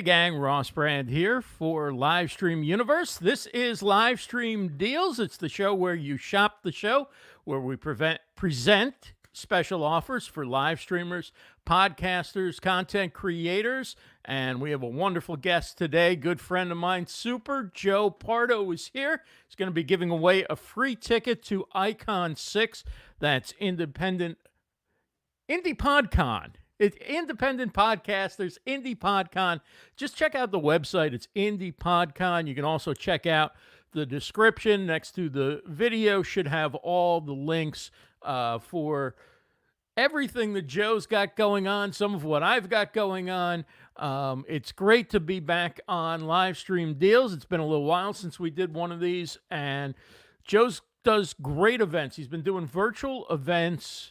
gang, Ross Brand here for Livestream Universe. This is Livestream Deals. It's the show where you shop the show, where we present special offers for live streamers, podcasters, content creators. And we have a wonderful guest today, good friend of mine, Super Joe Pardo is here. He's going to be giving away a free ticket to ICON6. That's Indie Pod Con. It's independent podcasters, Indie Pod Con. Just check out the website. It's Indie Pod Con. You can also check out the description next to the video. Should have all the links for everything that Joe's got going on, some of what I've got going on. It's great to be back on Livestream Deals. It's been a little while since we did one of these, and Joe's does great events. He's been doing virtual events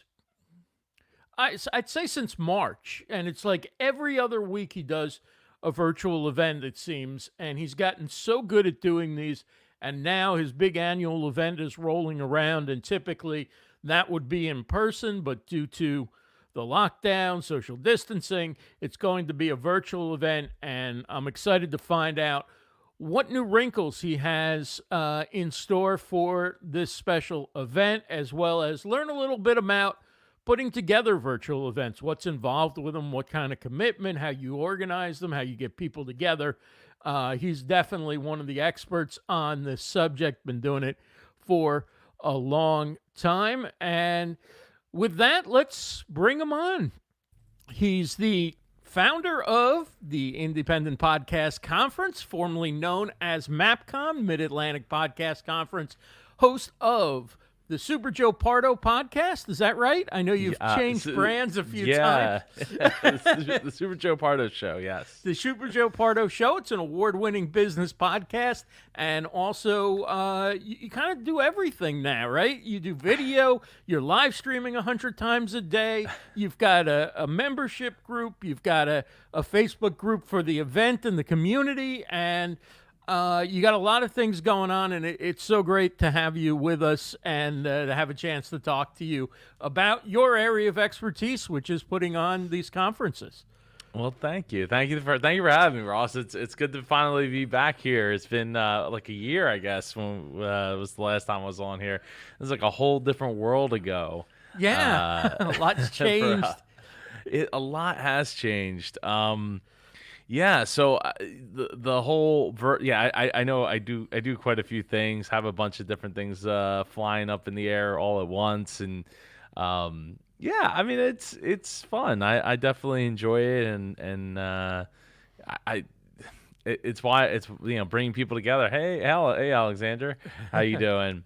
I'd say since March, and it's like every other week he does a virtual event, it seems, and he's gotten so good at doing these, and now his big annual event is rolling around, and typically that would be in person, but due to the lockdown, social distancing, it's going to be a virtual event, and I'm excited to find out what new wrinkles he has in store for this special event, as well as learn a little bit about putting together virtual events, what's involved with them, what kind of commitment, how you organize them, how you get people together. He's definitely one of the experts on this subject, been doing it for a long time. And with that, let's bring him on. He's the founder of the Independent Podcast Conference, formerly known as MAPCON, Mid-Atlantic Podcast Conference, host of the Super Joe Pardo podcast. Is that right? I know you've changed brands a few times. The Super Joe Pardo show, yes. The Super Joe Pardo show. It's an award-winning business podcast. And also, you kind of do everything now, right? You do video. You're live streaming 100 times a day. You've got a membership group. You've got a Facebook group for the event and the community. And you got a lot of things going on, and it's so great to have you with us and to have a chance to talk to you about your area of expertise, which is putting on these conferences. Well, thank you for having me, Ross. It's good to finally be back here. It's been like a year, I guess, when was the last time I was on here. It was like a whole different world ago. Yeah, a lot's changed. A lot has changed. Yeah, so the whole I know I do quite a few things, have a bunch of different things flying up in the air all at once, and yeah, I mean it's fun. I definitely enjoy it, and it's why it's bringing people together. Hey Alexander, how you doing?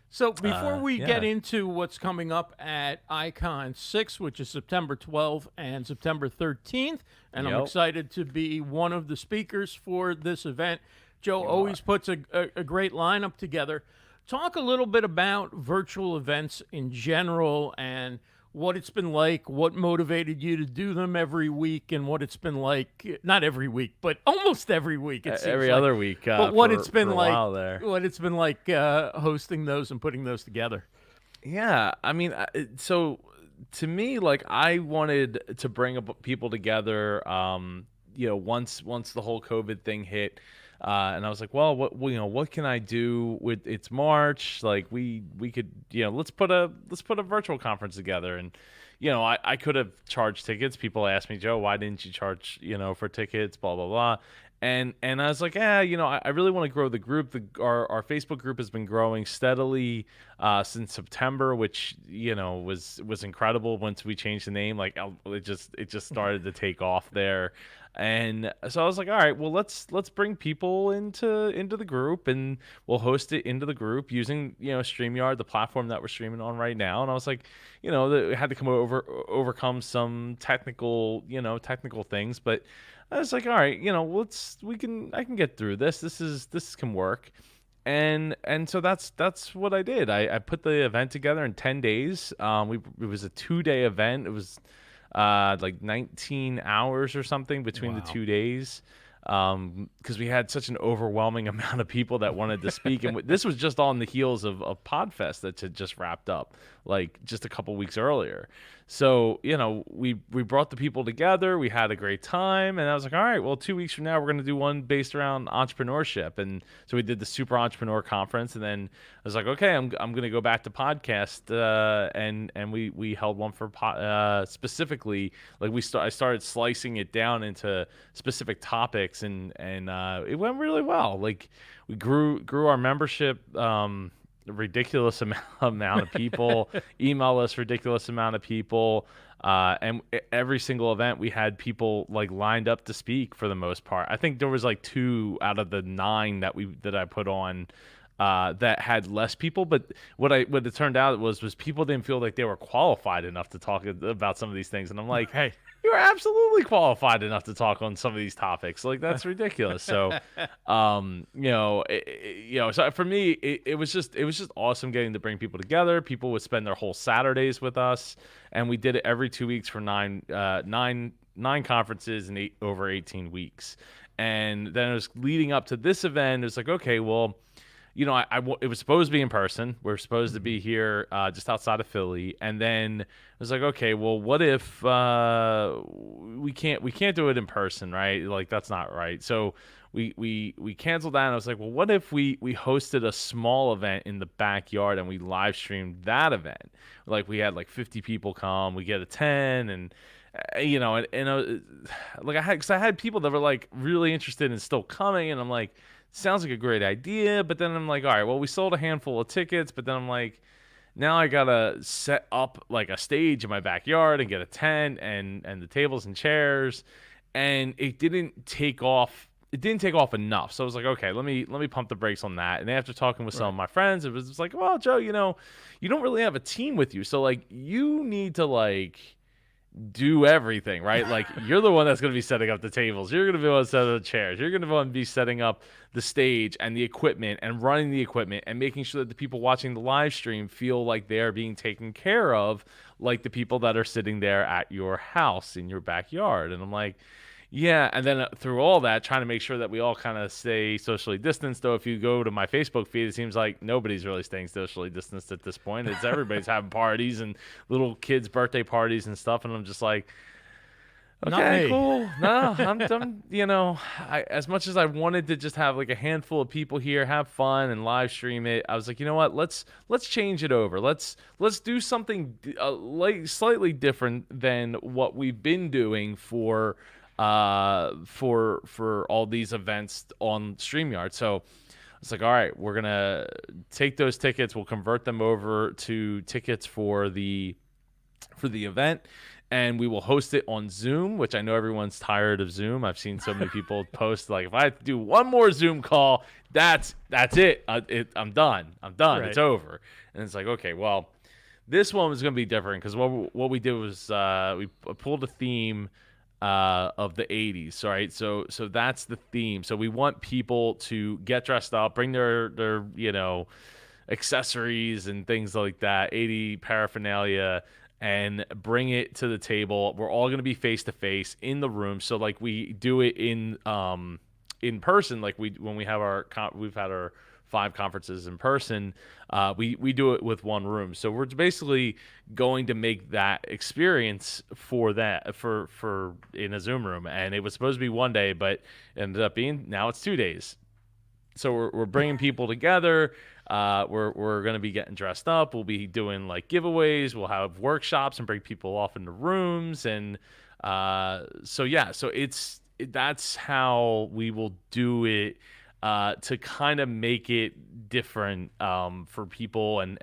So before we get into what's coming up at ICON6, which is September 12th and September 13th, and I'm excited to be one of the speakers for this event. Joe always puts a great lineup together. Talk a little bit about virtual events in general and what it's been like, what motivated you to do them every week, and what it's been like, not every week, but almost every week. It seems every other week. But what it's been like, what it's been like hosting those and putting those together. Yeah, I mean, so to me, like, I wanted to bring people together, once the whole COVID thing hit. And I was like, well, what can I do with it's March? Like we could, let's put a virtual conference together. And, I could have charged tickets. People ask me, Joe, why didn't you charge, for tickets, blah, blah, blah. And I was like, I really want to grow the group. Our Facebook group has been growing steadily since September, which, was incredible. Once we changed the name, like it just started to take off there. And so I was like, all right, well, let's bring people into the group, and we'll host it into the group using, StreamYard, the platform that we're streaming on right now. And I was like, I had to overcome some technical things, but I was like, all right, I can get through this. This can work. And so that's what I did. I put the event together in 10 days. It was a 2-day event. It was like 19 hours or something between the 2 days. because we had such an overwhelming amount of people that wanted to speak. And this was just on the heels of Podfest that had just wrapped up, like just a couple weeks earlier. So, we brought the people together. We had a great time. And I was like, all right, well, 2 weeks from now, we're going to do one based around entrepreneurship. And so we did the Super Entrepreneur Conference. And then I was like, okay, I'm going to go back to podcast. And we held one for specifically, like I started slicing it down into specific topics, and it went really well. Like we grew our membership, ridiculous amount of people email us, ridiculous amount of people, and every single event we had people like lined up to speak for the most part. I think there was like 2 out of the 9 that I put on that had less people, but what it turned out was people didn't feel like they were qualified enough to talk about some of these things, and I'm like, hey, you're absolutely qualified enough to talk on some of these topics. Like, that's ridiculous. So, so for me, it was just awesome getting to bring people together. People would spend their whole Saturdays with us, and we did it every 2 weeks for nine conferences in over 18 weeks. And then it was leading up to this event. It was like, okay, well, it was supposed to be in person. We're supposed to be here just outside of Philly, and then it was like, okay, well, what if we can't do it in person, right? Like, that's not right. So we canceled that, and I was like, well, what if we hosted a small event in the backyard and we live streamed that event? Like, we had like 50 people come, we get a 10, and because I had people that were like really interested in still coming, and I'm like, sounds like a great idea, but then I'm like, all right, well, we sold a handful of tickets, but then I'm like, now I gotta set up like a stage in my backyard and get a tent and the tables and chairs, and it didn't take off. It didn't take off enough. So I was like, okay, let me pump the brakes on that. And after talking with some of my friends, it was just like, well, Joe, you don't really have a team with you, so like you need to like do everything, right? Like, you're the one that's going to be setting up the tables. You're going to be the one setting up the chairs. You're going to be setting up the stage and the equipment and running the equipment and making sure that the people watching the live stream feel like they're being taken care of, like the people that are sitting there at your house in your backyard. And I'm like, yeah. And then through all that, trying to make sure that we all kind of stay socially distanced. Though if you go to my Facebook feed, it seems like nobody's really staying socially distanced at this point. It's everybody's having parties and little kids' birthday parties and stuff. And I'm just like, okay, cool. No, I'm as much as I wanted to just have like a handful of people here, have fun and live stream it, I was like, you know what? Let's change it over. Let's do something like slightly different than what we've been doing for all these events on StreamYard. So it's like, all right, we're gonna take those tickets, we'll convert them over to tickets for the event, and we will host it on Zoom, which I know everyone's tired of Zoom. I've seen so many people post like, if I have to do one more Zoom call, that's it. I'm done. Right. It's over. And it's like, okay, well, this one was gonna be different because what we did was we pulled a theme of the 80s, right? So that's the theme. So we want people to get dressed up, bring their accessories and things like that, 80 paraphernalia, and bring it to the table. We're all going to be face to face in the room. So like we do it in person, like when we've had our 5 conferences in person, we do it with one room. So we're basically going to make that experience for in a Zoom room. And it was supposed to be one day, but ended up being, now it's 2 days. So we're bringing people together. We're going to be getting dressed up. We'll be doing like giveaways. We'll have workshops and bring people off into rooms. And so that's how we will do it. To kind of make it different for people and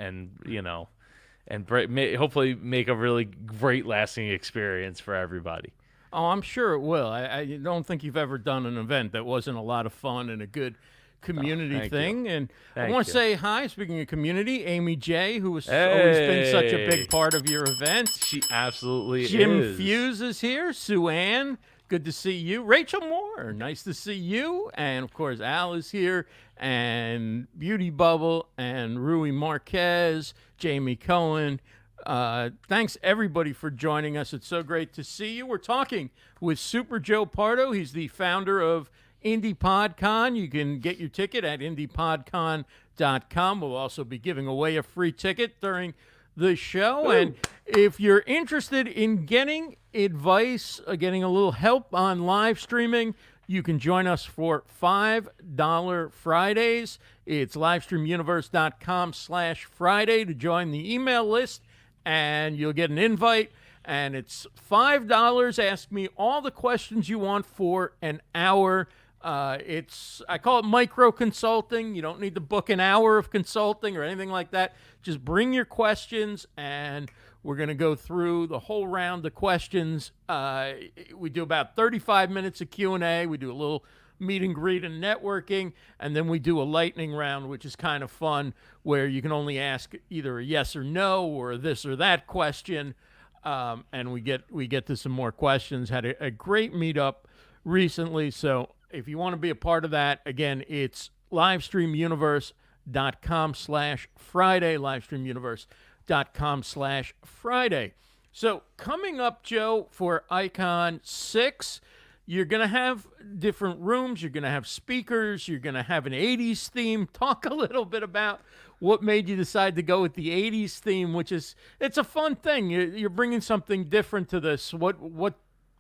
hopefully make a really great lasting experience for everybody. Oh, I'm sure it will. I don't think you've ever done an event that wasn't a lot of fun and a good community thing. You. And I want to say hi, speaking of community, Amy J, who has always been such a big part of your event. She absolutely Jim is. Fuse is here. Sue Ann, good to see you. Rachel Moore, nice to see you. And, of course, Al is here. And Beauty Bubble and Rui Marquez, Jamie Cohen. Thanks, everybody, for joining us. It's so great to see you. We're talking with Super Joe Pardo. He's the founder of Indie Pod Con. You can get your ticket at indiepodcon.com. We'll also be giving away a free ticket during the show. Ooh. And if you're interested in getting advice, getting a little help on live streaming, you can join us for $5 Fridays. It's livestreamuniverse.com/Friday to join the email list, and you'll get an invite. And it's $5. Ask me all the questions you want for an hour. I call it micro consulting. You don't need to book an hour of consulting or anything like that. Just bring your questions, and we're going to go through the whole round of questions. We do about 35 minutes of Q&A. We do a little meet and greet and networking, and then we do a lightning round, which is kind of fun, where you can only ask either a yes or no or a this or that question. And we get to some more questions. Had a great meetup recently, so if you want to be a part of that, again, it's livestreamuniverse.com/Friday, livestreamuniverse.com/Friday. So coming up, Joe, for ICON6, you're going to have different rooms. You're going to have speakers. You're going to have an 80s theme. Talk a little bit about what made you decide to go with the 80s theme, which is, it's a fun thing. You're bringing something different to this. What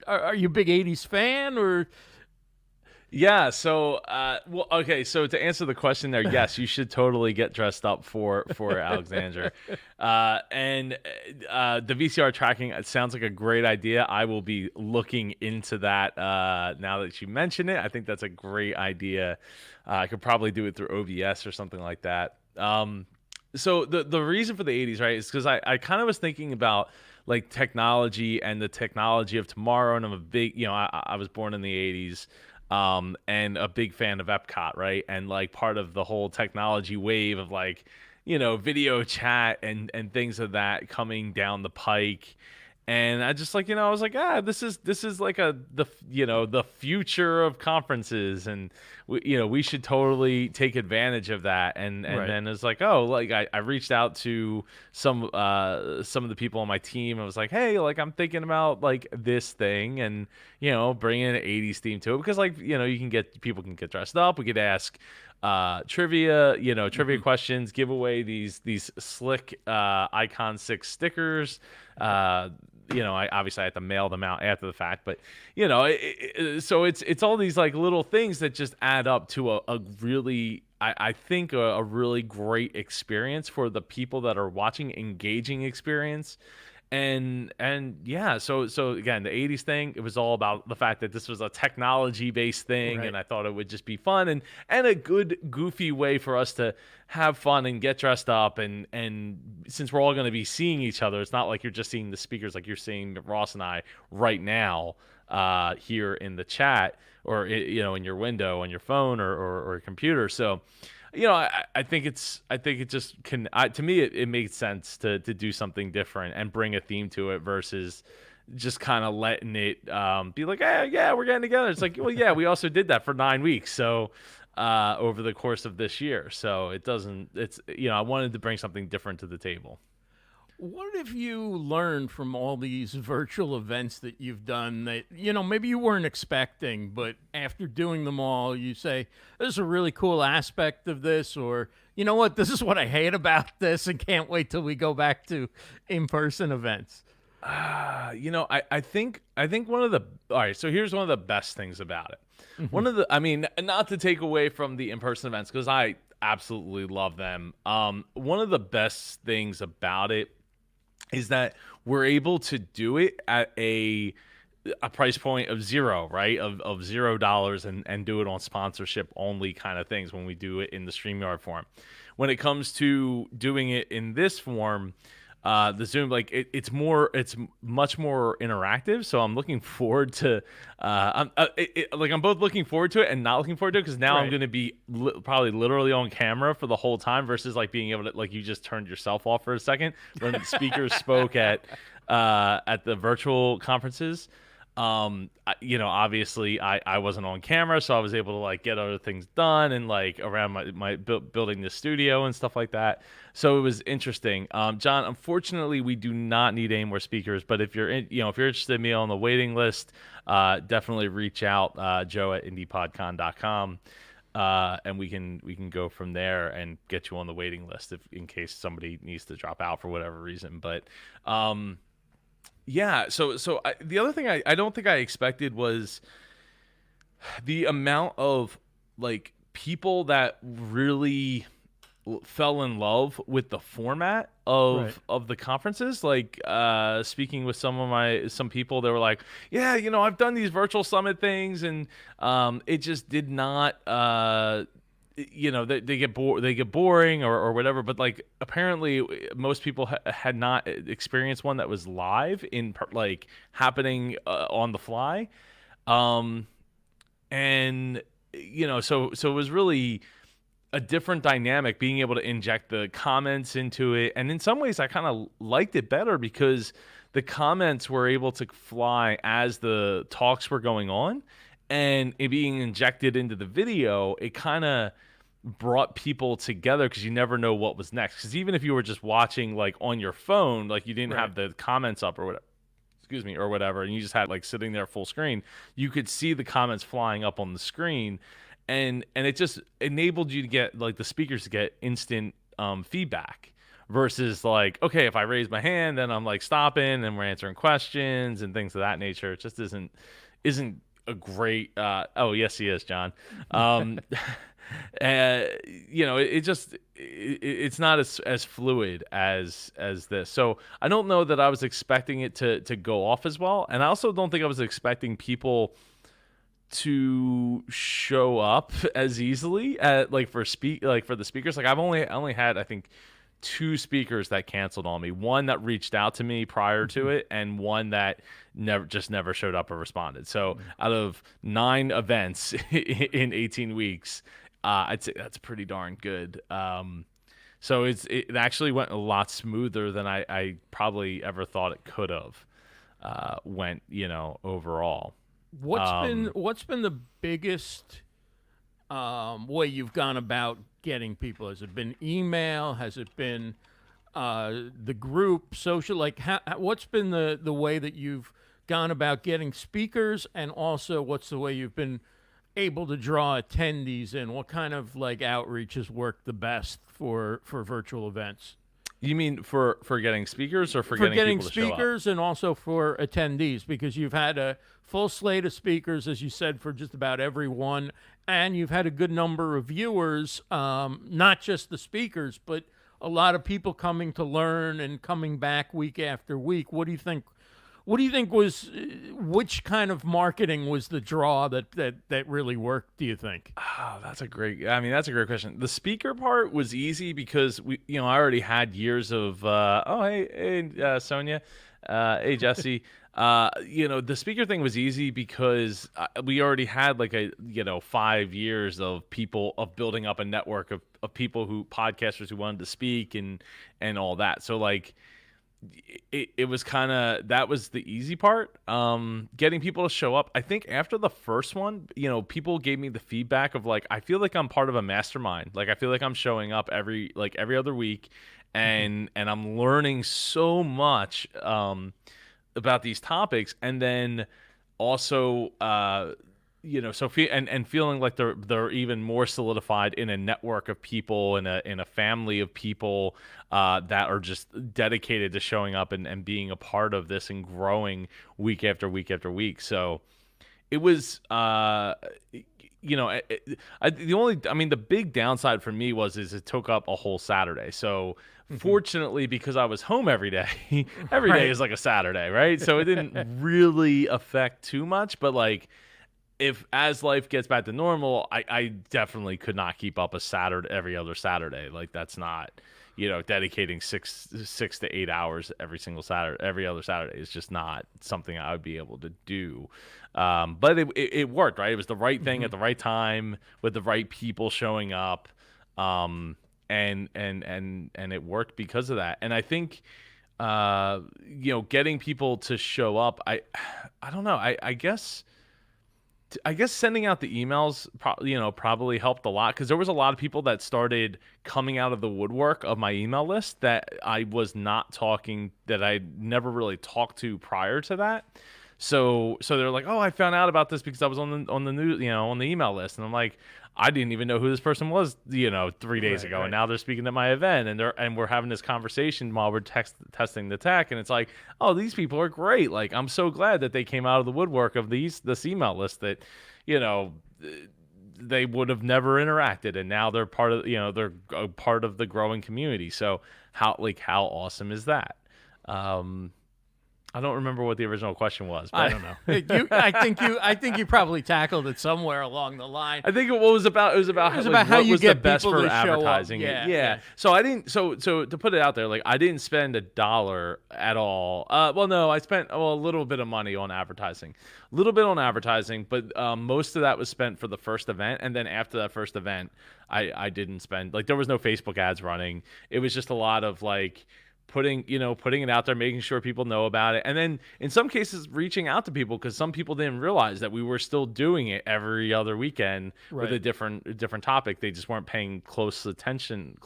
are you a big 80s fan, or? Yeah, so well, okay, so to answer the question there, yes, you should totally get dressed up for Alexander. And the VCR tracking, it sounds like a great idea. I will be looking into that now that you mention it. I think that's a great idea. I could probably do it through OBS or something like that. So the reason for the 80s, right, is because I kind of was thinking about like technology and the technology of tomorrow, and I'm a big, I was born in the 80s. And a big fan of Epcot, right? And like part of the whole technology wave of like, video chat and things of that coming down the pike. And I just like, I was like, this is like the future of conferences, and we should totally take advantage of that. And right. Then it's like, I reached out to some of the people on my team. I was like, hey, like I'm thinking about like this thing, and bringing an 80s theme to it, because like people can get dressed up. We could ask trivia questions, give away these slick ICON6 stickers. I obviously have to mail them out after the fact, but so it's all these like little things that just add up to a really, I think a really great experience for the people that are watching, engaging experience. And yeah, so again, the 80s thing, it was all about the fact that this was a technology based thing, right. And I thought it would just be fun and a good goofy way for us to have fun and get dressed up, and since we're all going to be seeing each other, it's not like you're just seeing the speakers, like you're seeing Ross and I right now here in the chat, or in your window on your phone or your computer. So I think it just can. To me, it makes sense to do something different and bring a theme to it versus just kind of letting it be like, hey, yeah, we're getting together. It's like, well, yeah, we also did that for 9 weeks, so over the course of this year. So I wanted to bring something different to the table. What have you learned from all these virtual events that you've done that, maybe you weren't expecting, but after doing them all, you say, this is a really cool aspect of this, or, you know what, this is what I hate about this and can't wait till we go back to in-person events? I think one of the, all right, so here's one of the best things about it. Mm-hmm. Not to take away from the in-person events, because I absolutely love them. One of the best things about it is that we're able to do it at a price point of zero, right? Of $0 and do it on sponsorship only kind of things when we do it in the StreamYard form. When it comes to doing it in this form, the Zoom, like it's much more interactive. So I'm looking forward to, I'm both looking forward to it and not looking forward to it, because now right. I'm going to be probably literally on camera for the whole time versus like being able to, like, you just turned yourself off for a second when the speakers spoke at the virtual conferences. Obviously I wasn't on camera, so I was able to like get other things done and like around my building the studio and stuff like that. So it was interesting. John, unfortunately, we do not need any more speakers, but if you're if you're interested in me on the waiting list, definitely reach out, Joe at indiepodcon.com. And we can go from there and get you on the waiting list in case somebody needs to drop out for whatever reason. But yeah, the other thing I don't think I expected was the amount of like people that really fell in love with the format Right. of the conferences. Like speaking with some people, they were like, yeah, I've done these virtual summit things, and it just did not they get boring or whatever. But like apparently most people had not experienced one that was live like happening on the fly. And so it was really a different dynamic, being able to inject the comments into it. And in some ways I kind of liked it better because the comments were able to fly as the talks were going on, and it being injected into the video, it kind of brought people together because you never know what was next. Because even if you were just watching like on your phone, like you didn't have the comments up or whatever, or whatever, and you just had like sitting there full screen, you could see the comments flying up on the screen. And it just enabled you to get like the speakers to get instant feedback versus like, okay, if I raise my hand, then I'm like stopping and we're answering questions and things of that nature. It just isn't a great. Oh yes, he is, John. It's not as fluid as this. So I don't know that I was expecting it to go off as well, and I also don't think I was expecting people to show up as easily at like for the speakers. Like I only had I think 2 speakers that canceled on me. One that reached out to me prior to it, and one that never showed up or responded. So out of 9 events in 18 weeks, I'd say that's pretty darn good. So it actually went a lot smoother than I probably ever thought it could have went, overall. What's been the biggest way you've gone about getting people? Has it been email? Has it been the group social? Like, what's been the way that you've gone about getting speakers, and also what's the way you've been able to draw attendees in? What kind of like outreach has worked the best for virtual events? You mean for getting speakers or for Getting people to show up? speakers and also for attendees, because you've had a full slate of speakers, as you said, for just about everyone, and you've had a good number of viewers, not just the speakers, but a lot of people coming to learn and coming back week after week. What do you think? What do you think was which kind of marketing was the draw that really worked? Do you think? Oh, that's a great question. The speaker part was easy because I already had years of hey Sonia, hey Jesse. The speaker thing was easy because we already had like 5 years of building up a network of people podcasters who wanted to speak and all that. So like it was kind of, that was the easy part, getting people to show up. I think after the first one, people gave me the feedback of like, I feel like I'm part of a mastermind. Like I feel like I'm showing up every other week, and I'm learning so much about these topics, and then also and feeling like they're even more solidified in a network of people, in a family of people that are just dedicated to showing up and being a part of this and growing week after week after week. So it was the big downside for me is it took up a whole Saturday. So fortunately, because I was home every day, every day is like a Saturday, right? So it didn't really affect too much, but like, if as life gets back to normal, I definitely could not keep up a Saturday every other Saturday. Like that's not, dedicating 6 to 8 hours every other Saturday is just not something I would be able to do. But it worked, right? It was the right thing at the right time with the right people showing up, and it worked because of that. And I think getting people to show up, I don't know. I guess sending out the emails, probably helped a lot, because there was a lot of people that started coming out of the woodwork of my email list that I was not talking, that I never really talked to prior to that. So they're like, oh, I found out about this because I was on the news, on the email list, and I'm like, I didn't even know who this person was, 3 days ago, and now they're speaking at my event, and we're having this conversation while we're testing the tech, and it's like, oh, these people are great. Like, I'm so glad that they came out of the woodwork of this email list that, they would have never interacted, and now they're part of, they're a part of the growing community. So how awesome is that? I don't remember what the original question was, but I don't know. I think you probably tackled it somewhere along the line. I think it was about how you get the best people for to show up. advertising. Yeah. So I didn't. So to put it out there, like, I didn't spend $1 at all. Well, no, I spent a little bit of money on advertising, but most of that was spent for the first event, and then after that first event, I didn't spend, like, there was no Facebook ads running. It was just a lot of, like, putting it out there, making sure people know about it, and then in some cases reaching out to people, because some people didn't realize that we were still doing it every other weekend with a different topic. They just weren't paying closely attention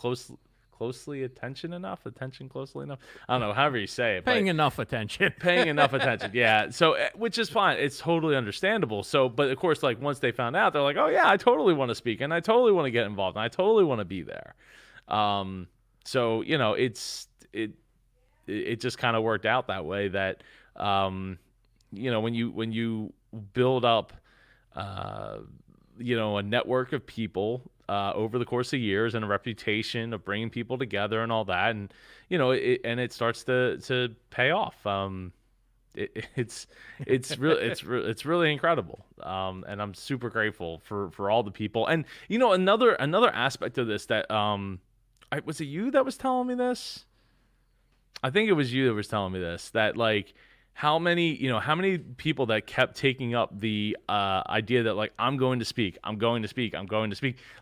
enough. I don't know, however you say it. Paying enough attention. Yeah. So, which is fine. It's totally understandable. So, but of course, like, once they found out, they're like, oh yeah, I totally want to speak, and I totally want to get involved, and I totally want to be there. So, it just kind of worked out that way, that, when you build up, a network of people, over the course of years, and a reputation of bringing people together and all that, and, it starts to pay off. It's really incredible. And I'm super grateful for all the people. And, another aspect of this that, was it you that was telling me this? I think it was you that was telling me this, that, like, how many people that kept taking up the idea that, like, I'm going to speak,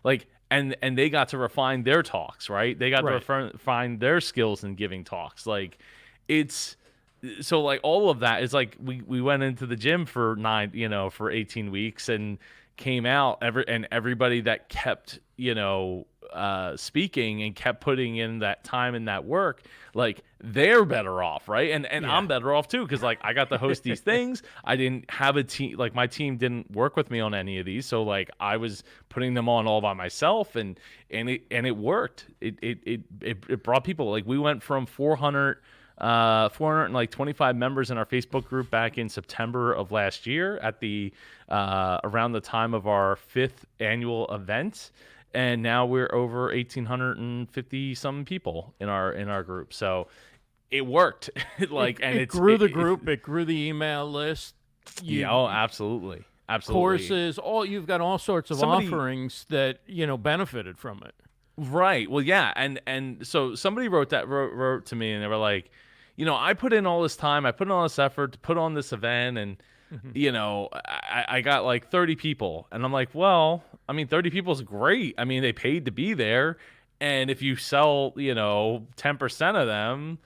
like, and they got to refine their talks, right? They got to refine their skills in giving talks. Like, it's so, like, all of that is, like, we went into the gym for 18 weeks and came out, everybody that kept, speaking and kept putting in that time and that work, like, they're better off, right? And I'm better off too, because, like, I got to host these things. I didn't have a team, like, my team didn't work with me on any of these, so, like, I was putting them on all by myself, and it worked. It brought people. Like, we went from 425 members in our Facebook group back in September of last year, at the around the time of our 5th annual event, and now we're over 1,850 some people in our group. So it worked. Like, and it grew the group, it grew the email list. Absolutely. Courses, you've got all sorts of offerings that benefited from it. Right. Well, yeah, and so somebody wrote to me, and they were like, I put in all this time, I put in all this effort to put on this event, and I got like 30 people. And I'm like, well, I mean, 30 people is great. I mean, they paid to be there. And if you sell, 10% of them,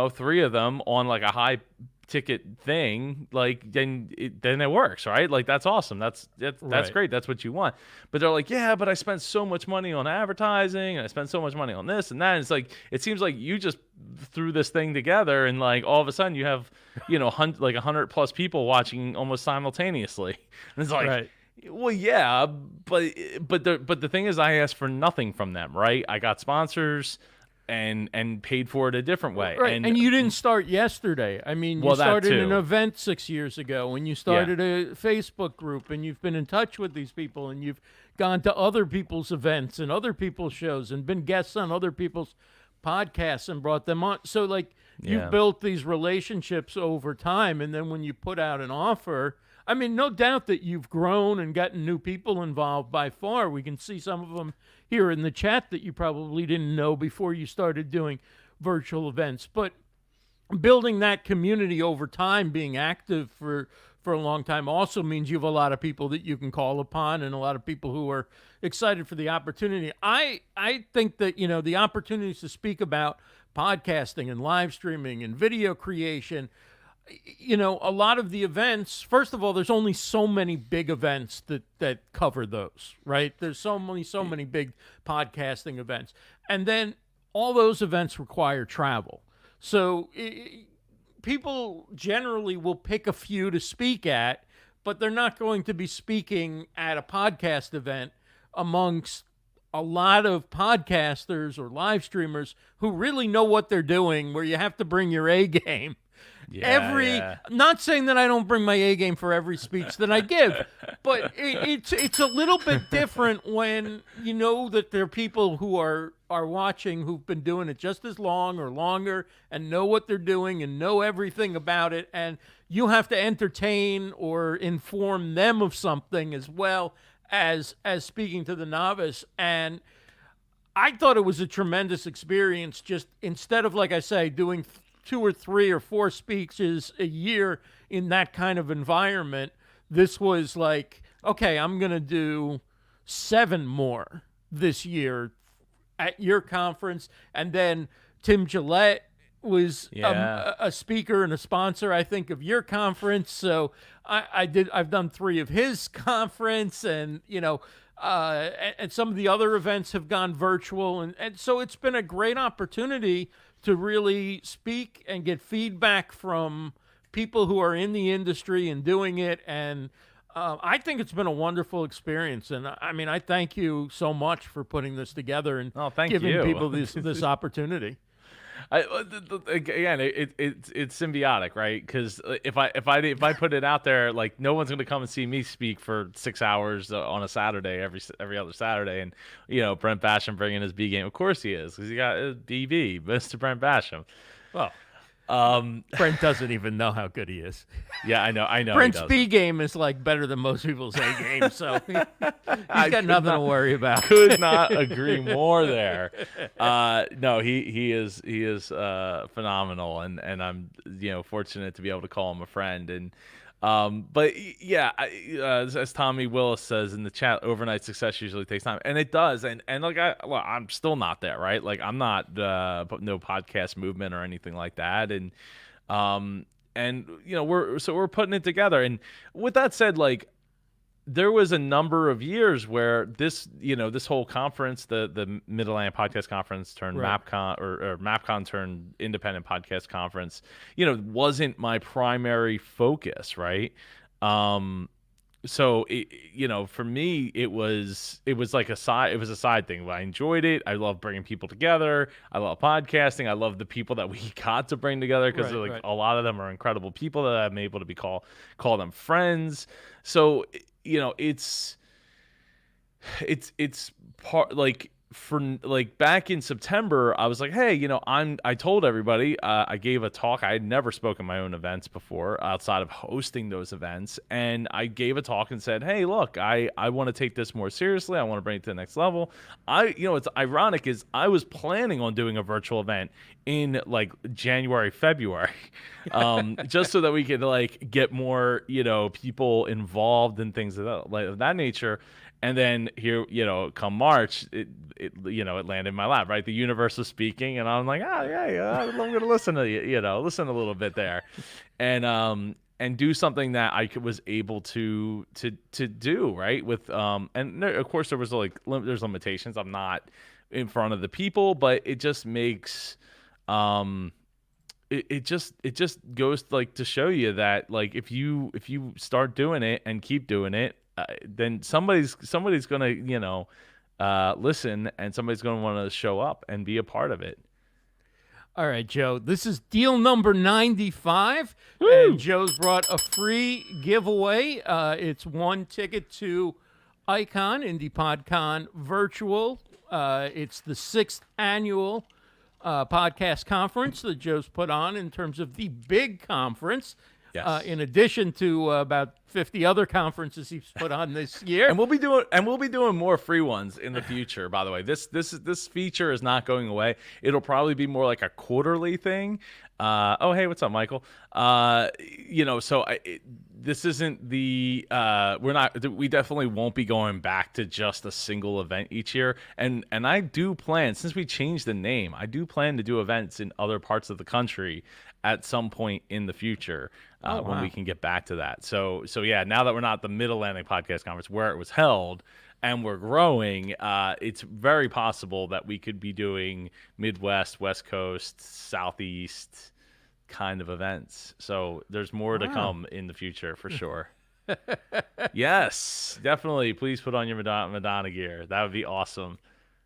3 of them on, like, a high ticket thing, like, then it works, right? Like, that's awesome. That's great. That's what you want. But they're like, yeah, but I spent so much money on advertising, and I spent so much money on this and that. And it's like, it seems like you just threw this thing together, and, like, all of a sudden you have, like 100 plus people watching almost simultaneously. And it's like, well, yeah, but the thing is, I asked for nothing from them, right? I got sponsors and paid for it a different way. Right. And you didn't start yesterday. I mean, you started an event 6 years ago, and you started a Facebook group, and you've been in touch with these people, and you've gone to other people's events and other people's shows and been guests on other people's podcasts and brought them on. So, like, you've built these relationships over time, and then when you put out an offer, I mean, no doubt that you've grown and gotten new people involved by far. We can see some of them here in the chat that you probably didn't know before you started doing virtual events. But building that community over time, being active for a long time, also means you have a lot of people that you can call upon, and a lot of people who are excited for the opportunity. I think that, the opportunities to speak about podcasting and live streaming and video creation. You know, a lot of the events, first of all, there's only so many big events that cover those, right? There's so many big podcasting events. And then all those events require travel. So people generally will pick a few to speak at, but they're not going to be speaking at a podcast event amongst a lot of podcasters or live streamers who really know what they're doing, where you have to bring your A game. Not saying that I don't bring my A game for every speech that I give, but it's a little bit different when you know that there are people who are watching who've been doing it just as long or longer and know what they're doing and know everything about it, and you have to entertain or inform them of something as well as speaking to the novice. And I thought it was a tremendous experience, just instead of, like I say, doing 2 or 3 or 4 speeches a year in that kind of environment. This was like, okay, I'm going to do 7 more this year at your conference. And then Tim Gillette was a speaker and a sponsor, I think, of your conference. So I've done 3 of his conference, and, you know, and some of the other events have gone virtual. And so it's been a great opportunity to really speak and get feedback from people who are in the industry and doing it. And I think it's been a wonderful experience. And I mean, I thank you so much for putting this together and giving people this opportunity. Again, it's symbiotic, right? Because if I put it out there, like, no one's going to come and see me speak for 6 hours on a Saturday, every other Saturday, and, you know, Brent Basham bringing his B game. Of course he is, because he got BB, Mr. Brent Basham. Well, Brent doesn't even know how good he is. Yeah, I know. Brent's B game is like better than most people's A game, so he's got nothing to worry about. Could not agree more there. No, he is phenomenal, and I'm, you know, fortunate to be able to call him a friend. And but yeah, as Tommy Willis says in the chat, overnight success usually takes time, and it does. And like I'm still not there, right? Like, I'm not no podcast movement or anything like that. And you know, we're putting it together. And with that said, like, there was a number of years where this whole conference, the Mid-Atlantic Podcast Conference turned MapCon, or MapCon turned Independent Podcast Conference, you know, wasn't my primary focus, right? So you know, for me, it was like a side thing. I enjoyed it. I love bringing people together. I love podcasting. I love the people that we got to bring together, because a lot of them are incredible people that I'm able to call them friends. So, you know, it's part, like, for, like, back in September, I was like, hey, you know, I told everybody, I gave a talk. I had never spoken my own events before outside of hosting those events. And I gave a talk and said, hey, look, I want to take this more seriously. I want to bring it to the next level. You know, it's ironic, is I was planning on doing a virtual event in, like, January, February, just so that we could, like, get more, you know, people involved and things of that nature. And then here, you know, come March, it landed in my lap, right? The universe was speaking, and I'm like, I'm going to listen to listen a little bit there, and do something that I was able to do, right? With and there, of course, there was there's limitations. I'm not in front of the people, but it just makes it just goes, like, to show you that, like, if you start doing it and keep doing it, then somebody's gonna, you know, listen, and somebody's gonna want to show up and be a part of it. All right, Joe, this is deal number 95. Woo! And Joe's brought a free giveaway. It's 1 ticket to ICON, Indie Pod Con virtual. It's the 6th annual podcast conference that Joe's put on, in terms of the big conference. Yes. In addition to about 50 other conferences he's put on this year. And we'll be doing more free ones in the future, by the way. This feature is not going away. It'll probably be more like a quarterly thing. Oh, hey, what's up, Michael? You know, so this isn't the we definitely won't be going back to just a single event each year. And I do plan, since we changed the name, I do plan to do events in other parts of the country at some point in the future when we can get back to that. So yeah, now that we're not at the Mid-Atlantic Podcast Conference where it was held and we're growing, it's very possible that we could be doing Midwest, West Coast, Southeast kind of events. So there's more to come in the future for sure. Yes, definitely. Please put on your Madonna gear. That would be awesome.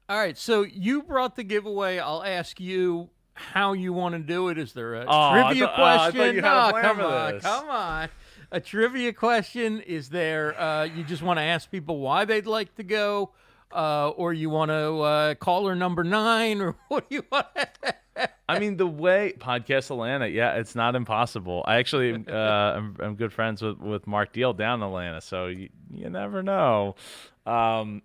All right, so you brought the giveaway. I'll ask you how you want to do it. Is there a trivia question? I thought you had a plan for this. Come on. A trivia question. Is there, you just want to ask people why they'd like to go, or you want to caller number 9, or what do you want? I mean, the way Podcast Atlanta, yeah, it's not impossible. I actually I'm good friends with Mark Deal down in Atlanta, so you never know. And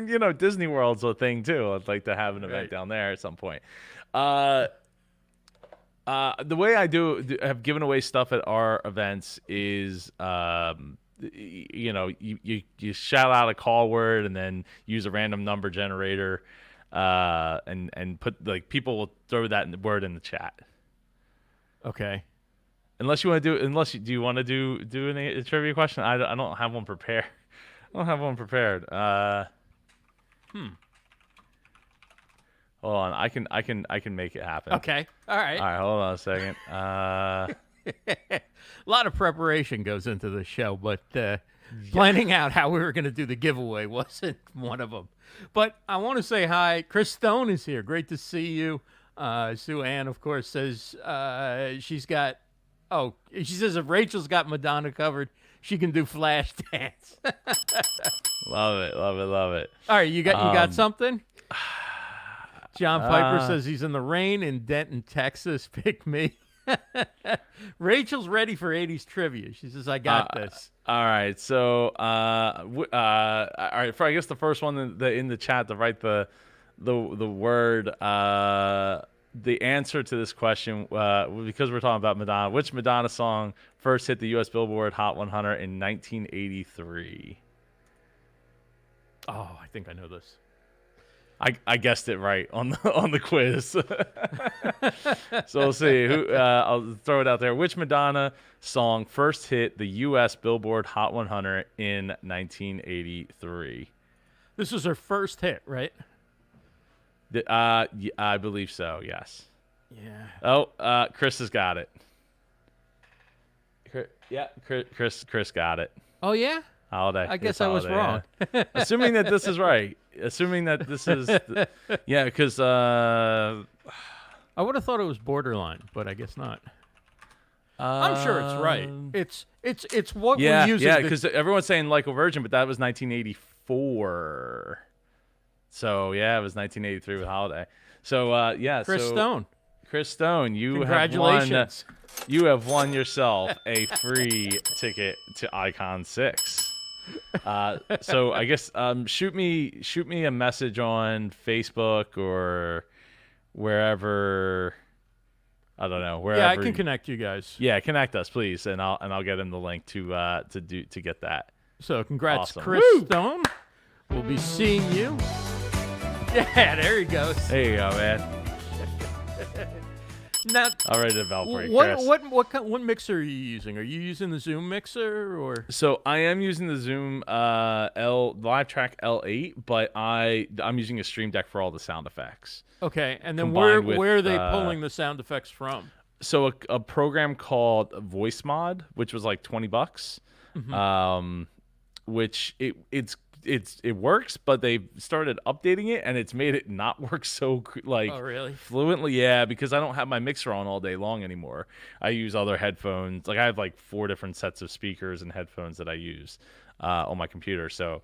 you know, Disney World's a thing too. I'd like to have an event down there at some point. The way I have given away stuff at our events is, you know, you shout out a call word and then use a random number generator, and put, like, people will throw that word in the chat. Okay. Unless you want to do you want to do a trivia question? I don't have one prepared. Hold on, I can make it happen. Okay. All right. All right, hold on a second. A lot of preparation goes into the show, but planning out how we were going to do the giveaway wasn't one of them. But I want to say hi. Chris Stone is here. Great to see you. Sue Ann, of course, says she says if Rachel's got Madonna covered, she can do flash dance. Love it. All right, you got something? John Piper says he's in the rain in Denton, Texas. Pick me. Rachel's ready for 80s trivia. She says, I got this. All right. So, all right. For, I guess, the first one in the chat to write the word, the answer to this question, because we're talking about Madonna, which Madonna song first hit the U.S. Billboard Hot 100 in 1983? Oh, I think I know this. I guessed it right on the quiz. So we'll see. I'll throw it out there. Which Madonna song first hit the U.S. Billboard Hot 100 in 1983? This was her first hit, right? I believe so. Yes. Yeah. Oh, Chris has got it. Chris got it. Oh yeah. Holiday. I guess I was wrong. Yeah. Assuming that this is right. Assuming that this is, yeah, because I would have thought it was Borderline, but I guess not. I'm sure it's right. It's what we're using. Yeah, because everyone's saying Like a Virgin, but that was 1984. So yeah, it was 1983 with Holiday. So yeah, Chris Stone, you congratulations. have won yourself a free ticket to ICON6. So I guess shoot me a message on Facebook or wherever. I don't know, wherever. Yeah, I can connect you guys. Yeah, connect us, please, and I'll get him the link to get that. So congrats, awesome. Chris Stone. We'll be seeing you. Yeah, there he goes. There you go, man. Now, I'll ready to bell for you, Chris. What mixer are you using? Are you using the Zoom mixer or? So I am using the Zoom LiveTrack L8, but I'm using a Stream Deck for all the sound effects. Okay, and then where are they pulling the sound effects from? So a program called Voice Mod, which was like $20, which it works, but they've started updating it, and it's made it not work so fluently. Yeah, because I don't have my mixer on all day long anymore. I use other headphones. Like I have like 4 different sets of speakers and headphones that I use on my computer. So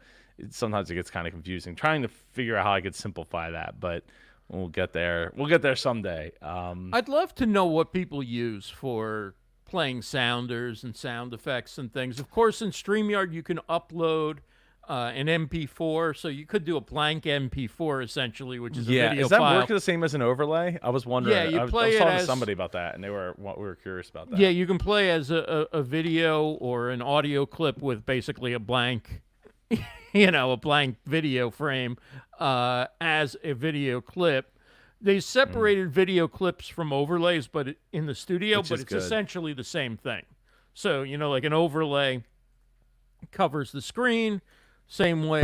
sometimes it gets kind of confusing. Trying to figure out how I could simplify that, but we'll get there. We'll get there someday. I'd love to know what people use for playing sounders and sound effects and things. Of course, in StreamYard you can upload an MP4, so you could do a blank MP4 essentially, which is a Yeah, video is that file. work the same as an overlay? I was wondering. Yeah, you I was play it talking to as- somebody about that, and we were curious about that. Yeah, you can play as a video or an audio clip with basically a blank, a blank video frame as a video clip. They separated video clips from overlays, but in the studio, Which but is it's good. essentially the same thing. So, like an overlay covers the screen, same way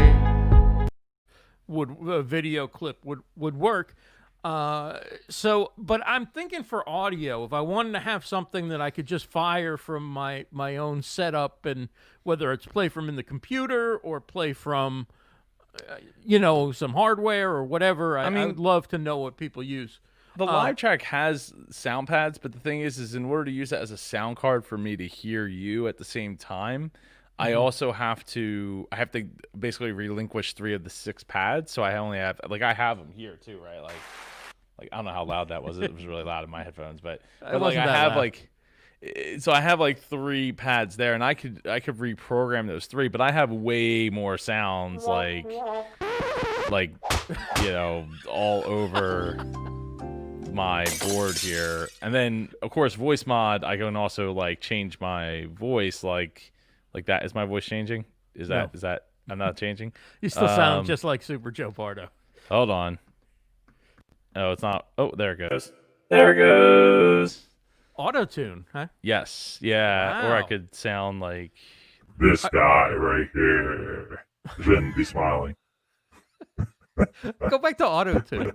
would a video clip would work. But I'm thinking for audio, if I wanted to have something that I could just fire from my own setup, and whether it's play from in the computer or play from, some hardware or whatever, I would love to know what people use. The live track has sound pads, but the thing is in order to use that as a sound card for me to hear you at the same time, I also have to basically relinquish 3 of the 6 pads. So I only have I have them here too, right? Like I don't know how loud that was. It was really loud in my headphones, but like I have so I have 3 pads there, and I could reprogram those 3, but I have way more sounds all over my board here. And then of course voice mod, I can also change my voice like that. Is my voice changing? Is that I'm not changing? You still sound just like Super Joe Pardo. Hold on. Oh, it's not. Oh, there it goes. There it goes. Auto-tune, huh? Yes. Yeah. Wow. Or I could sound like This guy right here shouldn't be smiling. Go back to auto-tune.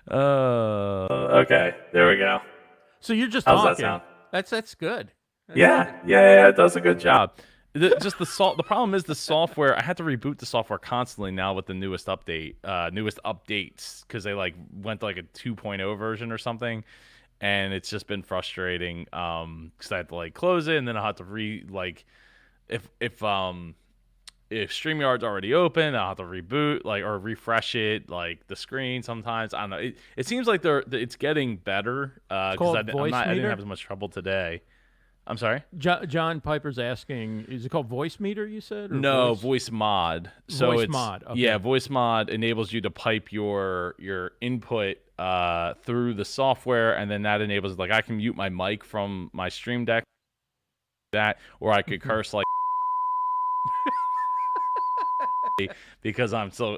okay. There we go. So you're just How's that talking. sound? That's good. Yeah, it does a good job. The problem is the software. I had to reboot the software constantly now with the newest updates, because they went to a 2.0 version or something, and it's just been frustrating. Because I had to close it, and then I had to if StreamYard's already open, I'll have to reboot or refresh it the screen sometimes. I don't know. It seems like it's getting better because I didn't have as much trouble today. I'm sorry? John Piper's asking, is it called Voice Meter, you said? Or No, voice mod. So Voice it's mod, okay. Yeah, voice mod enables you to pipe your input through the software, and then that enables I can mute my mic from my Stream Deck, or I could curse because I'm so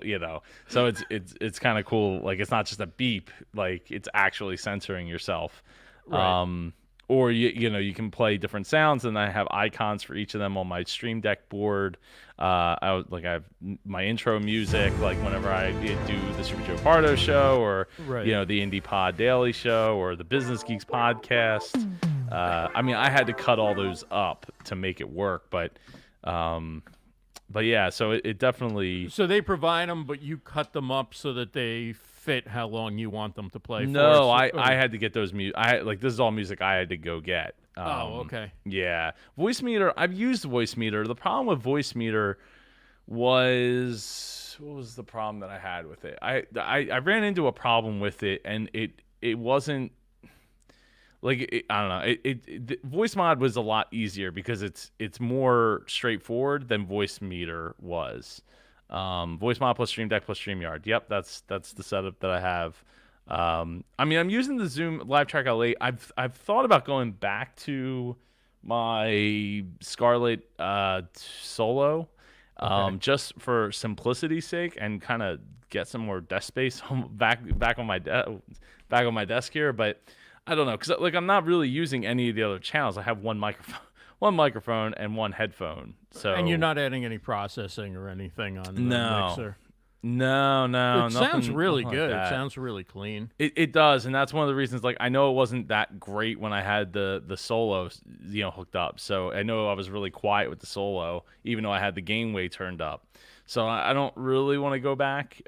so it's kind of cool. It's not just a beep, it's actually censoring yourself. Right. Or you can play different sounds, and I have icons for each of them on my Stream Deck board. I have my intro music, whenever I do the Super Joe Pardo show, or Right. The Indie Pod Daily show, or the Business Geeks podcast. I had to cut all those up to make it work, but yeah, so it definitely. So they provide them, but you cut them up so that they fit how long you want them to play. No, for. I had to get those music. This is all music I had to go get. Okay. Yeah, Voice Meter. I've used Voice Meter. The problem with Voice Meter was, what was the problem that I had with it? I ran into a problem with it, and it wasn't I don't know. The Voice Mod was a lot easier because it's more straightforward than Voice Meter was. Voice Mod plus Stream Deck plus StreamYard. Yep, that's the setup that I have. I'm using the Zoom Live Track L8. I've thought about going back to my Scarlett Solo, just for simplicity's sake, and kind of get some more desk space back on my desk here. But I don't know, because I'm not really using any of the other channels. I have one microphone and one headphone. So And you're not adding any processing or anything on the mixer. No, It sounds really nothing good. like It that. sounds really clean. It does, and that's one of the reasons. I know it wasn't that great when I had the Solo, hooked up. So I know I was really quiet with the Solo, even though I had the gain way turned up. So I don't really want to go back.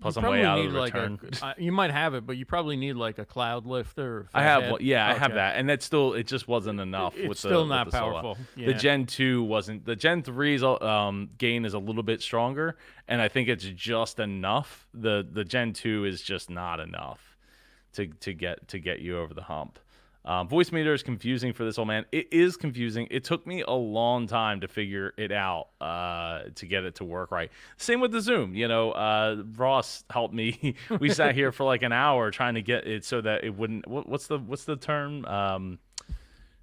Plus, I'm way out of the return. You might have it, but you probably need a cloud lifter. I have, I have that, and it just wasn't enough. It's still not with the Solo. powerful. Yeah. The Gen 2 wasn't. The Gen 3's gain is a little bit stronger, and I think it's just enough. The Gen 2 is just not enough to get you over the hump. Voice meter is confusing for this old man. It is confusing. It took me a long time to figure it out to get it to work right. Same with the Zoom. Ross helped me. We sat here for like an hour trying to get it so that it wouldn't. What's the term?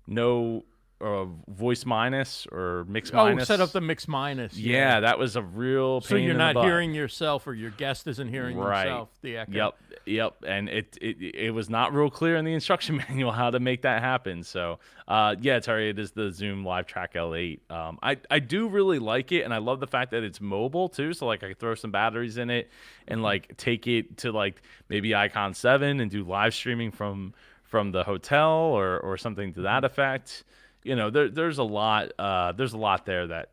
No. Voice minus or mix minus. Oh, set up the mix minus. Yeah, that was a real pain. So you're in not the butt. hearing yourself, or your guest isn't hearing himself. The echo. Yep. And it was not real clear in the instruction manual how to make that happen. So Terry, it is the Zoom Live Track L8. I do really like it, and I love the fact that it's mobile too. So like I could throw some batteries in it and like take it to like maybe ICON7 and do live streaming from the hotel or something to that effect. There's a lot there that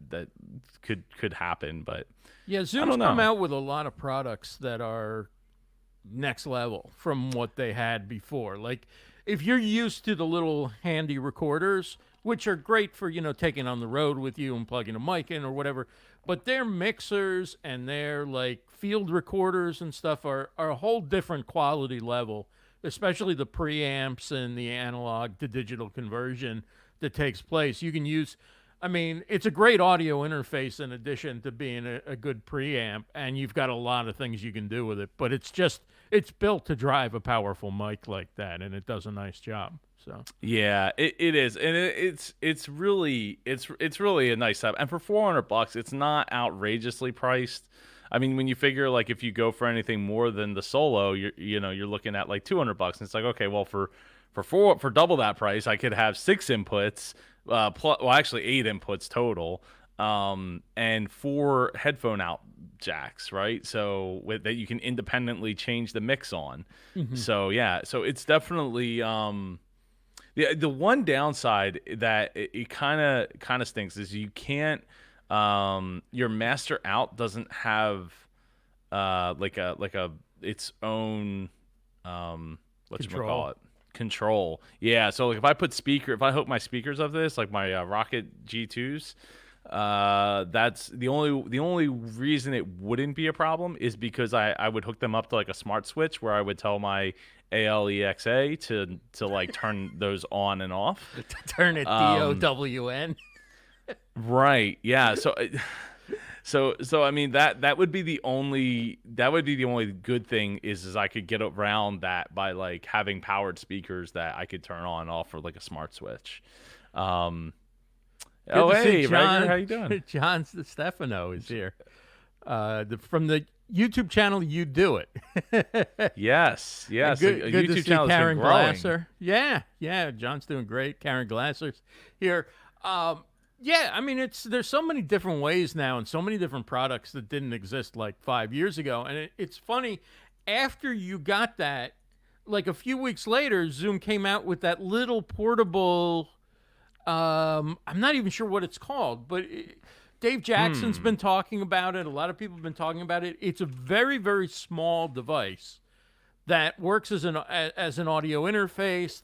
could happen, but Zoom's come out with a lot of products that are next level from what they had before. Like if you're used to the little handy recorders, which are great for taking on the road with you and plugging a mic in or whatever, but their mixers and their like field recorders and stuff are a whole different quality level, especially the preamps and the analog to digital conversion that takes place. You can use, it's a great audio interface in addition to being a good preamp, and you've got a lot of things you can do with it, but it's built to drive a powerful mic like that, and it does a nice job. So yeah, it is, and it's really a nice setup, and for $400 it's not outrageously priced. When you figure like if you go for anything more than the Solo, you're looking at like $200, and it's like, okay, well for double that price, I could have 6 inputs, actually 8 inputs total, and 4 headphone out jacks, right? So that you can independently change the mix on. Mm-hmm. So it's definitely the one downside that it kind of stinks is you can't your master out doesn't have like a its own control. Yeah, so like if I hook my speakers of this, like my Rocket G2s, that's the only reason it wouldn't be a problem is because I would hook them up to like a smart switch where I would tell my ALEXA to like turn those on and off. Turn it DOWN. Right. Yeah. So that would be the only good thing is I could get around that by like having powered speakers that I could turn on and off for like a smart switch. Hey, John, how you doing? John Stefano is here from the YouTube channel You Do It. Yes. Good YouTube to see channel Karen been growing. Glasser. Yeah. John's doing great. Karen Glasser's here. There's so many different ways now and so many different products that didn't exist like 5 years ago. And it's funny, after you got that, like a few weeks later, Zoom came out with that little portable, I'm not even sure what it's called, but Dave Jackson's been talking about it. A lot of people have been talking about it. It's a very, very small device that works as an audio interface,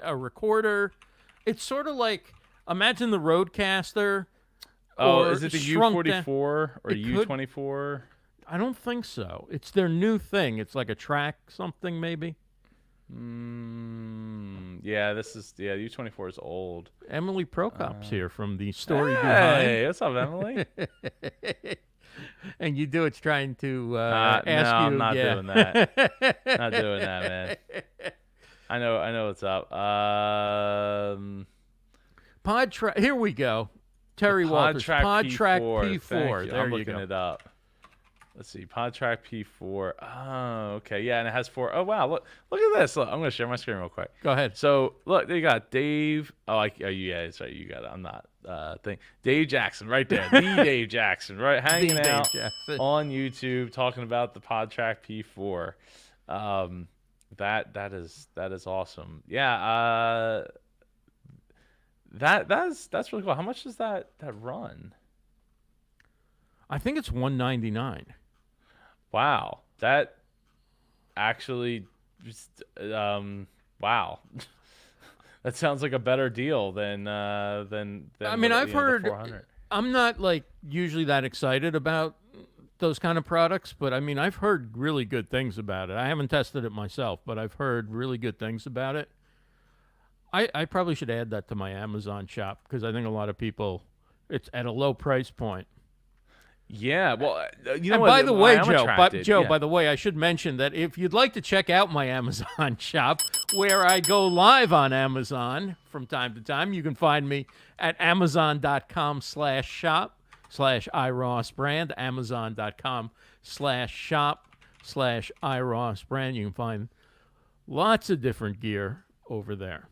a recorder. It's sort of like, imagine the Rodecaster. Oh, is it the U44 or U24? I don't think so. It's their new thing. It's like a track something maybe. Yeah, U24 is old. Emily Prokop's here from the story Hey, behind. what's up, Emily? And You Do It's trying to ask you. No, I'm not doing that. Not doing that, man. I know what's up. PodTrack. Here we go. Terry Walters. PodTrack P4. There I'm looking it up. Let's see. PodTrack P4. Oh, okay. Yeah, and it has 4. Oh, wow. Look at this. Look, I'm going to share my screen real quick. Go ahead. So, look, you got Dave. Yeah, that's right. You got it. I'm not. Dave Jackson right there. The Dave Jackson, right? Hanging out on YouTube talking about the PodTrack P4. That is awesome. Yeah. That's really cool. How much does that run? I think it's $199. Wow, that actually just wow. That sounds like a better deal than I've heard. I'm not like usually that excited about those kind of products, but I've heard really good things about it. I haven't tested it myself, but I've heard really good things about it. I probably should add that to my Amazon shop because I think a lot of people, it's at a low price point. Yeah, well, you know And what? by the way, I'm Joe, attracted, yeah. by the way, I should mention that if you'd like to check out my Amazon shop, where I go live on Amazon from time to time, you can find me at amazon.com/shop/iRossBrand, amazon.com/shop/iRossBrand. You can find lots of different gear over there.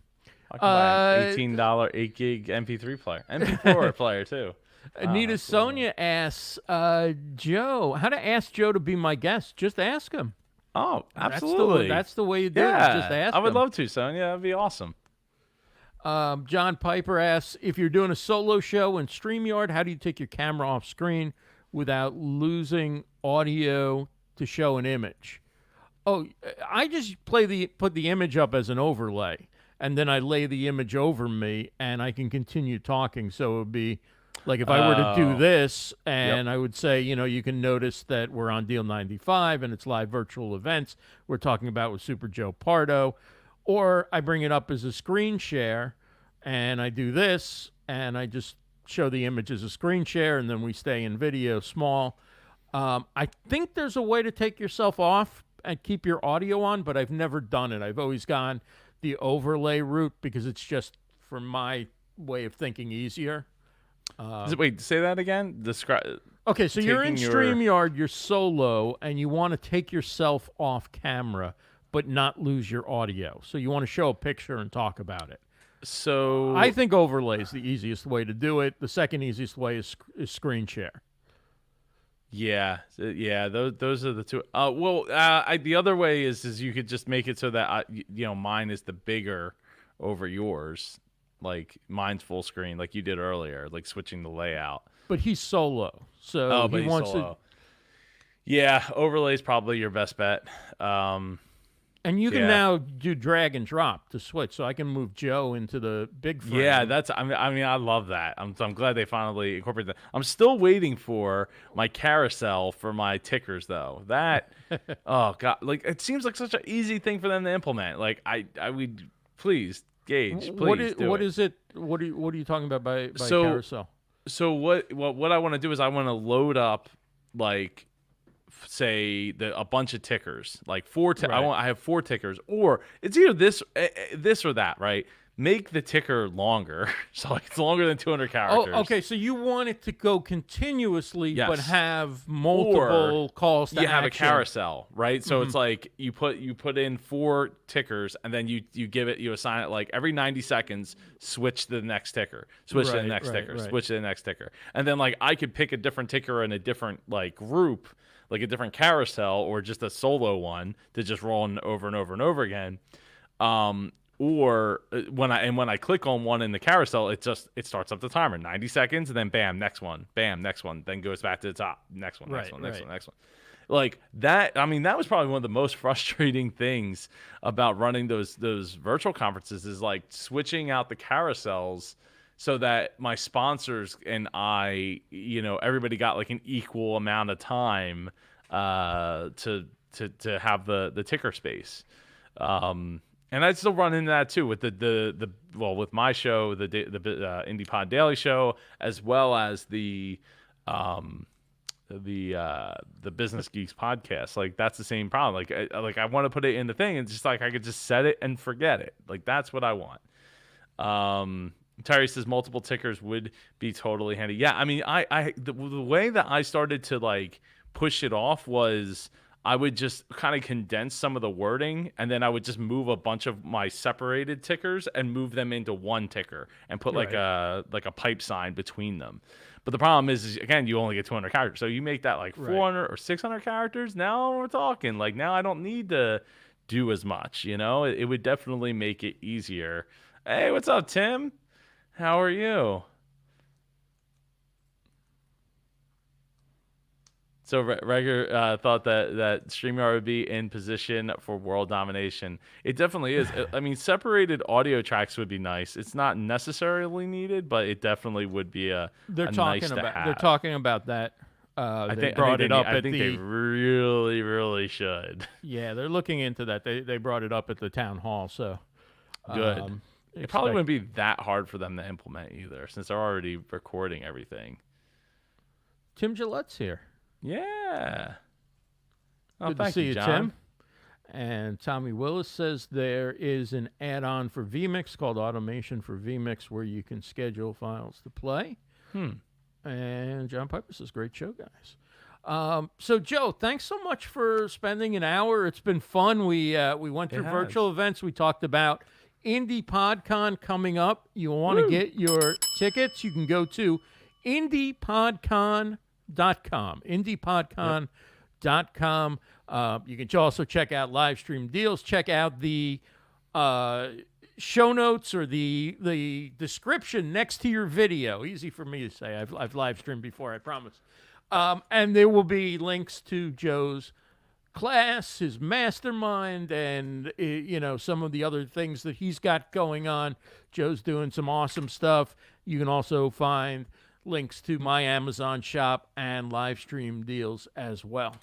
I can buy an $18 8 gig MP3 player, MP4 player too. Anita Sonia asks, Joe, how to ask Joe to be my guest? Just ask him. Oh, absolutely. That's the way you do it. Yeah, Just ask I would him. love to, Sonia. That'd be awesome. John Piper asks, if you're doing a solo show in StreamYard, how do you take your camera off screen without losing audio to show an image? Oh, I just put the image up as an overlay, and then I lay the image over me, and I can continue talking. So it would be like if I were to do this, and I would say, you can notice that we're on Deal 95, and it's live virtual events we're talking about with Super Joe Pardo. Or I bring it up as a screen share, and I do this, and I just show the image as a screen share, and then we stay in video small. I think there's a way to take yourself off and keep your audio on, but I've never done it. I've always gone the overlay route because it's just, for my way of thinking, easier. Wait, say that again? Describe. Okay, so you're in taking StreamYard, you're solo, and you want to take yourself off camera but not lose your audio. So you want to show a picture and talk about it. So I think overlay is the easiest way to do it. The second easiest way is screen share. Yeah. Those are the two. The other way is you could just make it so that mine is the bigger over yours, like mine's full screen, like you did earlier, like switching the layout. But he's solo, so but he he's wants solo. to. Yeah, overlay is probably your best bet. And you can now do drag and drop to switch, so I can move Joe into the big frame. Yeah, I love that. I'm glad they finally incorporated that. I'm still waiting for my carousel for my tickers, though. That, oh god, like it seems like such an easy thing for them to implement. Like I would please, Gage, please. What is it? What are you talking about by carousel? So what I want to do is I want to load up like, say a bunch of tickers, like I have 4 tickers, or it's either this or that, right? Make the ticker longer, so like it's longer than 200 characters. Oh, okay. So you want it to go continuously, Yes. but have multiple calls to action. You have a carousel, right? So it's like you put in 4 tickers, and then you assign it like every 90 seconds, switch to the next ticker, switch to the next ticker, switch to the next ticker, and then like I could pick a different ticker in a different like group, like a different carousel, or just a solo one to just roll over and over and over again. Or when I click on one in the carousel, it starts up the timer, 90 seconds, and then bam, next one, then goes back to the top, next one. Like that. I mean, that was probably one of the most frustrating things about running those virtual conferences is like switching out the carousels so that my sponsors and I, everybody got like an equal amount of time to have the ticker space. And I still run into that too with with my show, the Indie Pod Daily Show, as well as the Business Geeks podcast. Like that's the same problem. Like I want to put it in the thing, and it's just like I could just set it and forget it. Like that's what I want. Terry says multiple tickers would be totally handy. Yeah, I mean, the way that I started to like push it off was I would just kind of condense some of the wording, and then I would just move a bunch of my separated tickers and move them into one ticker and put like a pipe sign between them. But the problem is again, you only get 200 characters. So you make that like 400 or 600 characters. Now we're talking. Like now I don't need to do as much, It would definitely make it easier. Hey, what's up, Tim? How are you? So Reger thought that StreamYard would be in position for world domination. It definitely is. I mean, separated audio tracks would be nice. It's not necessarily needed, but it definitely would be nice to have. They're talking about that. I They think brought it up I at think the. they really, really should. Yeah, they're looking into that. They brought it up at the town hall. So Good. It probably wouldn't be that hard for them to implement either, since they're already recording everything. Tim Gillette's here. Yeah. Oh, Good to thank see you, you, John. Tim. And Tommy Willis says there is an add-on for vMix called Automation for vMix where you can schedule files to play. And John Piper says, great show, guys. So, Joe, thanks so much for spending an hour. It's been fun. We went through virtual events. We talked about Indie Pod Con coming up. You want to get your tickets, you can go to indiepodcon.com. indiepodcon.com. You can also check out Livestream Deals. Check out the show notes or the description next to your video. Easy for me to say. I've live streamed before, I promise. And there will be links to Joe's class, his mastermind, and some of the other things that he's got going on. Joe's doing some awesome stuff. You can also find links to my Amazon shop and Livestream Deals as well.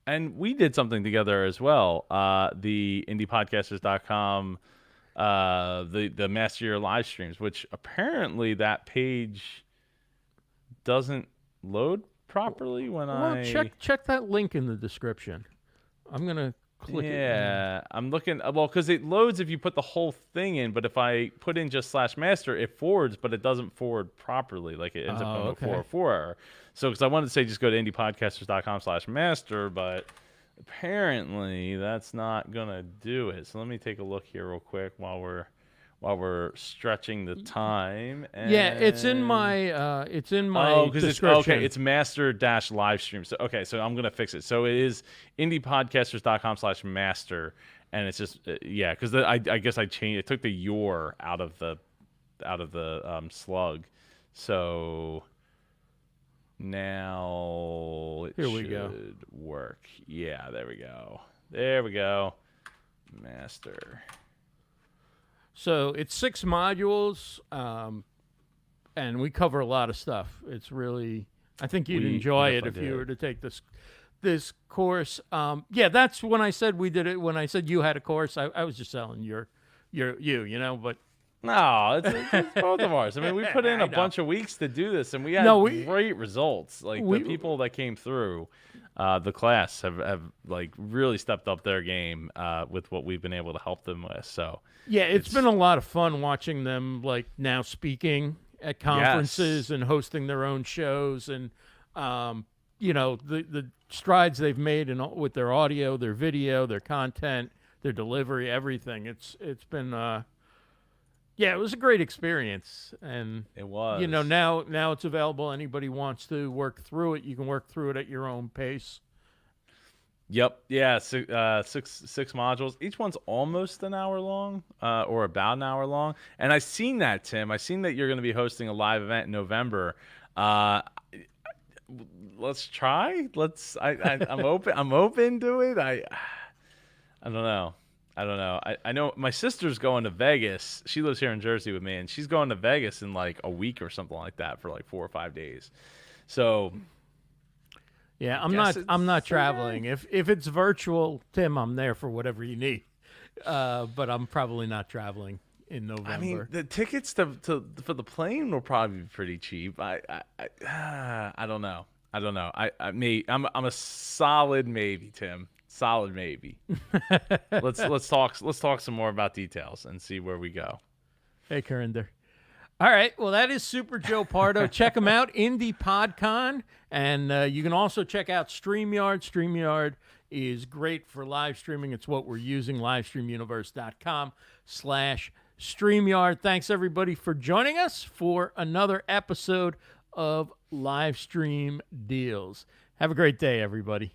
And we did something together as well. The indiepodcasters.com, the Master Your Live Streams, which apparently that page doesn't load properly when check that link in the description. I'm gonna click it. Yeah, I'm looking. Well, because it loads if you put the whole thing in, but if I put in just /master, it forwards, but it doesn't forward properly. Like it ends up going to 404 error. So, because I wanted to say just go to indiepodcasters.com/master, but apparently that's not gonna do it. So let me take a look here real quick while we're stretching the time. And yeah, it's in my description. It's master-livestream. So so I'm gonna fix it. So it is indiepodcasters.com/master, and it's just because I guess I changed. It took the your out of the slug. So now it should work. Yeah, there we go. There we go. Master. So it's 6 modules, and we cover a lot of stuff. It's really, I think you'd enjoy it if you were to take this course. That's when I said we did it. When I said you had a course, I was just selling you, but. No, it's both of ours. I mean, we put in a bunch of weeks to do this, and we had great results. Like the people that came through the class have like really stepped up their game with what we've been able to help them with. So yeah, it's been a lot of fun watching them like now speaking at conferences and hosting their own shows, and the strides they've made with their audio, their video, their content, their delivery, everything. It's been. Yeah, it was a great experience, and it was. Now it's available. Anybody wants to work through it, you can work through it at your own pace. Yep. Yeah. Six modules. Each one's almost an hour long, or about an hour long. And I've seen that, Tim. I've seen that you're going to be hosting a live event in November. Let's try. I'm open. I'm open to it. I don't know. I know my sister's going to Vegas. She lives here in Jersey with me, and she's going to Vegas in like a week or something like that for like 4 or 5 days. So, yeah, I'm not traveling. If it's virtual, Tim, I'm there for whatever you need. But I'm probably not traveling in November. I mean, the tickets for the plane will probably be pretty cheap. I don't know. I'm a solid maybe, Tim. Solid maybe. Let's talk some more about details and see where we go. Hey, Kurinder. All right. Well, that is Super Joe Pardo. Check him out, Indie Pod Con, and you can also check out StreamYard. StreamYard is great for live streaming. It's what we're using. LivestreamUniverse.com/StreamYard. Thanks everybody for joining us for another episode of Livestream Deals. Have a great day, everybody.